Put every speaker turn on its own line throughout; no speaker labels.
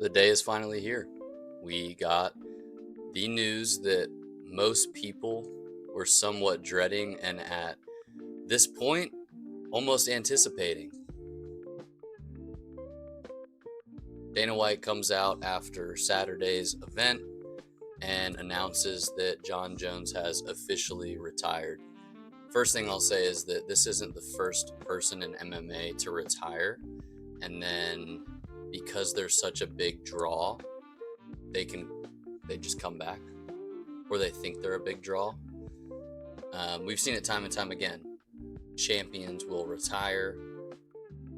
The day is finally here. We got the news that most people were somewhat dreading and at this point almost anticipating. Dana White comes out after Saturday's event and announces that Jon Jones has officially retired. First thing I'll say is that this isn't the first person in MMA to retire, and then because they're such a big draw, they just come back, or they think they're a big draw. We've seen it time and time again. Champions will retire.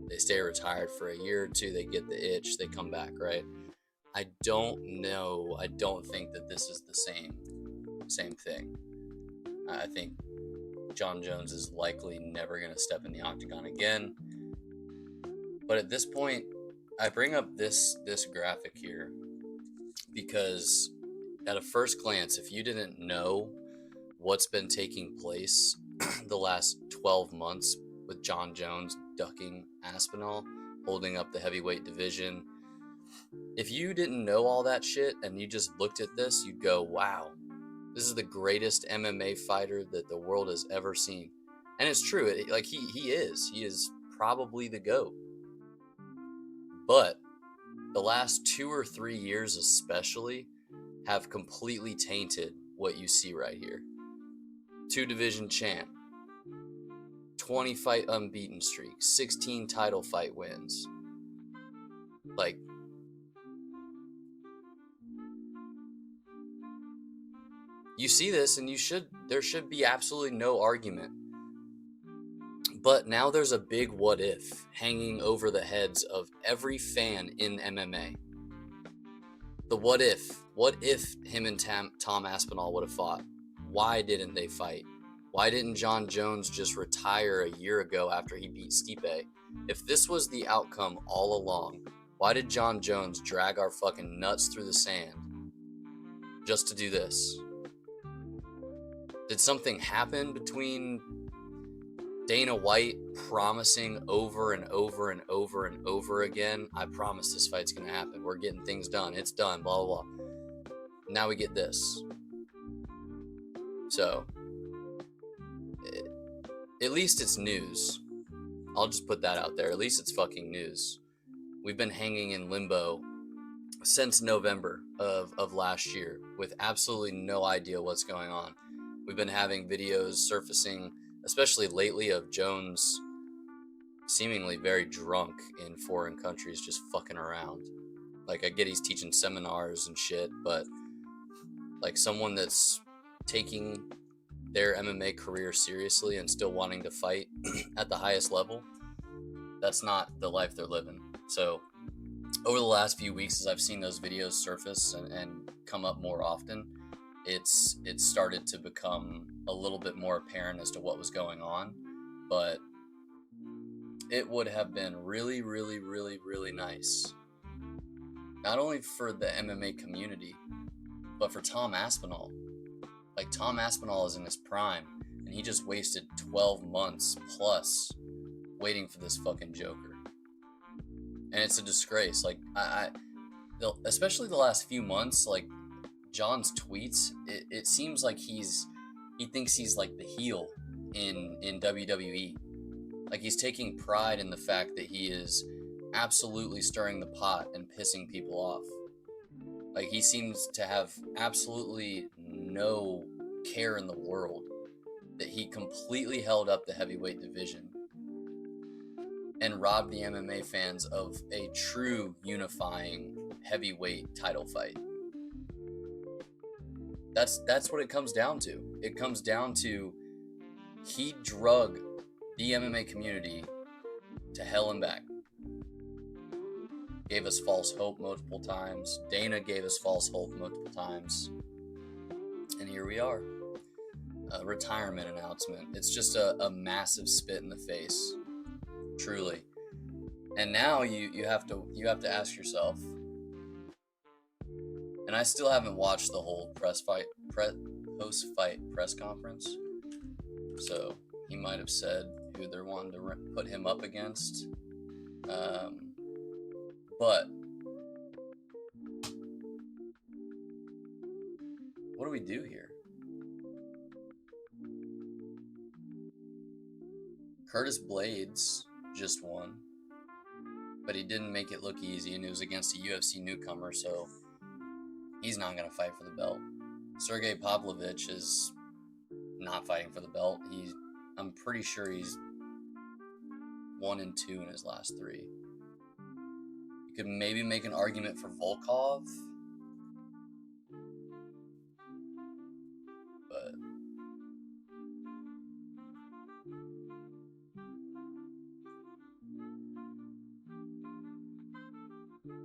They stay retired for a year or two. They get the itch. They come back, right? I don't know. I don't think that this is the same thing. I think Jon Jones is likely never going to step in the octagon again. But at this point, I bring up this graphic here because at a first glance, if you didn't know what's been taking place the last 12 months with Jon Jones ducking Aspinall, holding up the heavyweight division, if you didn't know all that shit and you just looked at this, you'd go, wow, this is the greatest MMA fighter that the world has ever seen. And it's true. He is probably the GOAT. But the last 2 or 3 years especially have completely tainted what you see right here. 2-division champ, 20 fight unbeaten streak, 16 title fight wins. Like, you see this and there should be absolutely no argument. But now there's a big what if hanging over the heads of every fan in MMA. The what if. What if him and Tom Aspinall would have fought? Why didn't they fight? Why didn't Jon Jones just retire a year ago after he beat Stipe? If this was the outcome all along, why did Jon Jones drag our fucking nuts through the sand just to do this? Did something happen between Dana White promising over and over and over and over again, I promise this fight's going to happen. We're getting things done. It's done, blah, blah, blah. Now we get this. So, at least it's news. I'll just put that out there. At least it's fucking news. We've been hanging in limbo since November of last year with absolutely no idea what's going on. We've been having videos surfacing, especially lately, of Jones seemingly very drunk in foreign countries just fucking around. Like, I get he's teaching seminars and shit, but like someone that's taking their MMA career seriously and still wanting to fight at the highest level, that's not the life they're living. So over the last few weeks, as I've seen those videos surface and come up more often, it's started to become a little bit more apparent as to what was going on. But it would have been really, really, really, really nice, not only for the MMA community, but for Tom Aspinall. Like, Tom Aspinall is in his prime, and he just wasted 12 months plus waiting for this fucking joker. And it's a disgrace. Like, especially the last few months, like, Jon's tweets, it seems like he thinks he's like the heel in WWE. Like, he's taking pride in the fact that he is absolutely stirring the pot and pissing people off. Like, he seems to have absolutely no care in the world that he completely held up the heavyweight division and robbed the MMA fans of a true unifying heavyweight title fight. That's what it comes down to. It comes down to he drug the MMA community to hell and back. Gave us false hope multiple times. Dana gave us false hope multiple times. And here we are. A retirement announcement. It's just a massive spit in the face. Truly. And now you have to ask yourself, and I still haven't watched the whole post-fight press conference, so he might have said who they're wanting to put him up against. But what do we do here? Curtis Blades just won, but he didn't make it look easy, and it was against a UFC newcomer, so he's not going to fight for the belt. Sergey Pavlovich is not fighting for the belt. I'm pretty sure he's 1-2 in his last 3. You could maybe make an argument for Volkov, but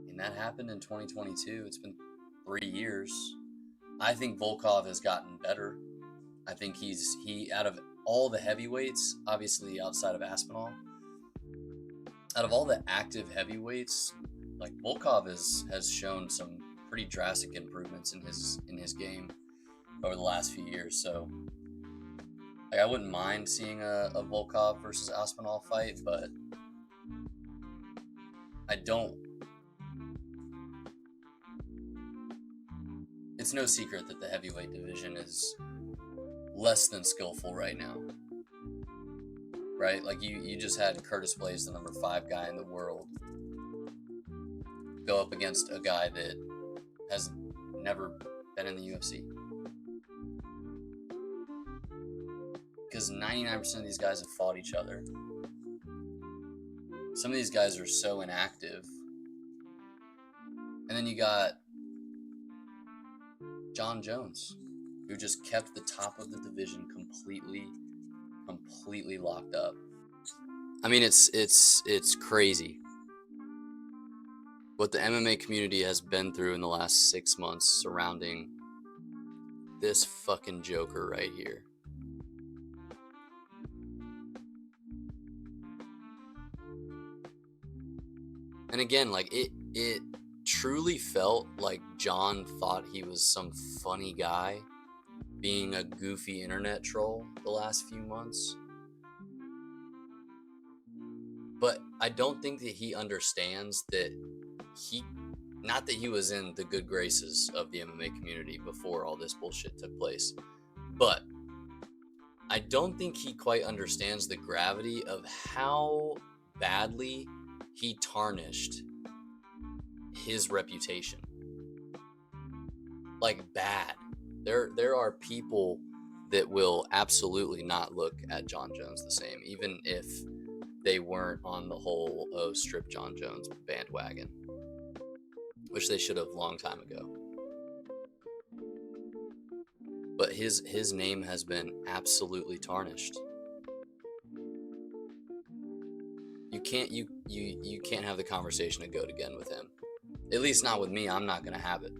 and that happened in 2022. It's been 3 years. I think Volkov has gotten better. I think he out of all the heavyweights, obviously outside of Aspinall, out of all the active heavyweights, like Volkov has shown some pretty drastic improvements in his game over the last few years. So like I wouldn't mind seeing a Volkov versus Aspinall fight, but I don't. It's no secret that the heavyweight division is less than skillful right now. Right? Like you just had Curtis Blades, the number 5 guy in the world, go up against a guy that has never been in the UFC. Because 99% of these guys have fought each other. Some of these guys are so inactive. And then you got John Jones, who just kept the top of the division completely locked up. I mean, it's crazy what the MMA community has been through in the last 6 months surrounding this fucking joker right here. And again, like it truly felt like John thought he was some funny guy being a goofy internet troll the last few months. But I don't think that he understands that not that he was in the good graces of the MMA community before all this bullshit took place, but I don't think he quite understands the gravity of how badly he tarnished his reputation. Like bad. There are people that will absolutely not look at John Jones the same, even if they weren't on the whole strip John Jones bandwagon, which they should have long time ago. But his name has been absolutely tarnished. You can't have the conversation of GOAT again with him. At least not with me. I'm not gonna have it.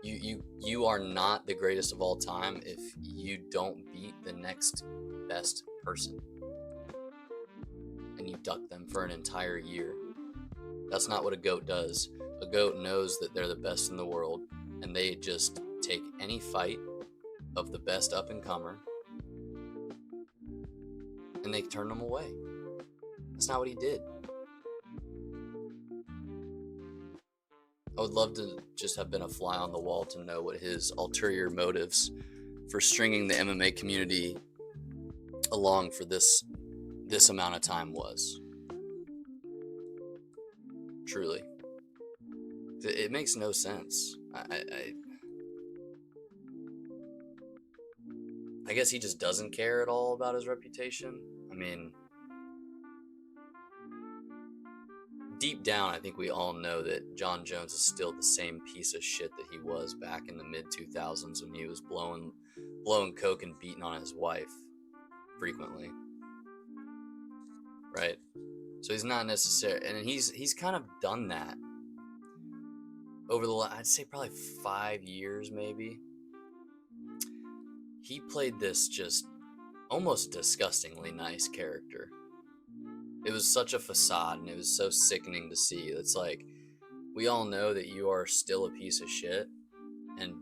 You are not the greatest of all time if you don't beat the next best person and you duck them for an entire year. That's not what a GOAT does. A GOAT knows that they're the best in the world, and they just take any fight of the best up-and-comer and they turn them away. That's not what he did. I would love to just have been a fly on the wall to know what his ulterior motives for stringing the MMA community along for this amount of time was. Truly. It makes no sense. I guess he just doesn't care at all about his reputation. I mean, deep down, I think we all know that John Jones is still the same piece of shit that he was back in the mid-2000s when he was blowing coke and beating on his wife frequently. Right? So he's not necessarily, and he's kind of done that over I'd say probably 5 years maybe. He played this just almost disgustingly nice character. It was such a facade, and it was so sickening to see. It's like, we all know that you are still a piece of shit, and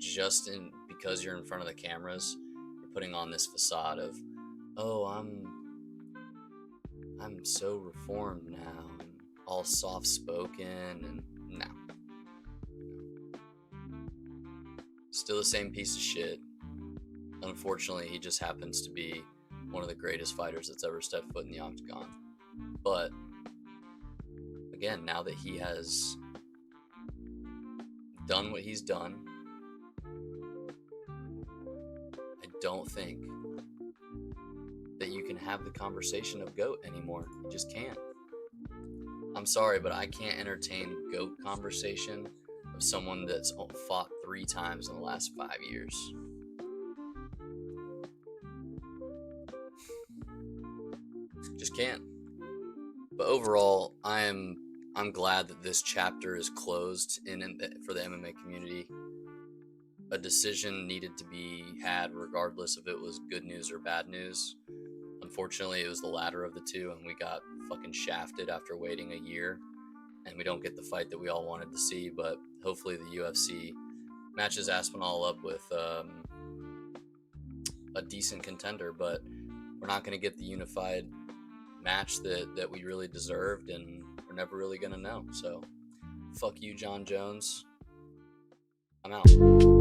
because you're in front of the cameras, you're putting on this facade of, oh, I'm so reformed now, and all soft-spoken, and no. Still the same piece of shit. Unfortunately, he just happens to be one of the greatest fighters that's ever stepped foot in the octagon. But again, now that he has done what he's done, I don't think that you can have the conversation of GOAT anymore. You just can't. I'm sorry, but I can't entertain GOAT conversation of someone that's fought 3 times in the last 5 years. Just can't. But overall, I'm glad that this chapter is closed for the MMA community. A decision needed to be had regardless if it was good news or bad news. Unfortunately, it was the latter of the two, and we got fucking shafted after waiting a year, and we don't get the fight that we all wanted to see. But hopefully the UFC matches Aspinall up with a decent contender, but we're not going to get the unified match that we really deserved, and we're never really going to know. So fuck you, John Jones. I'm out.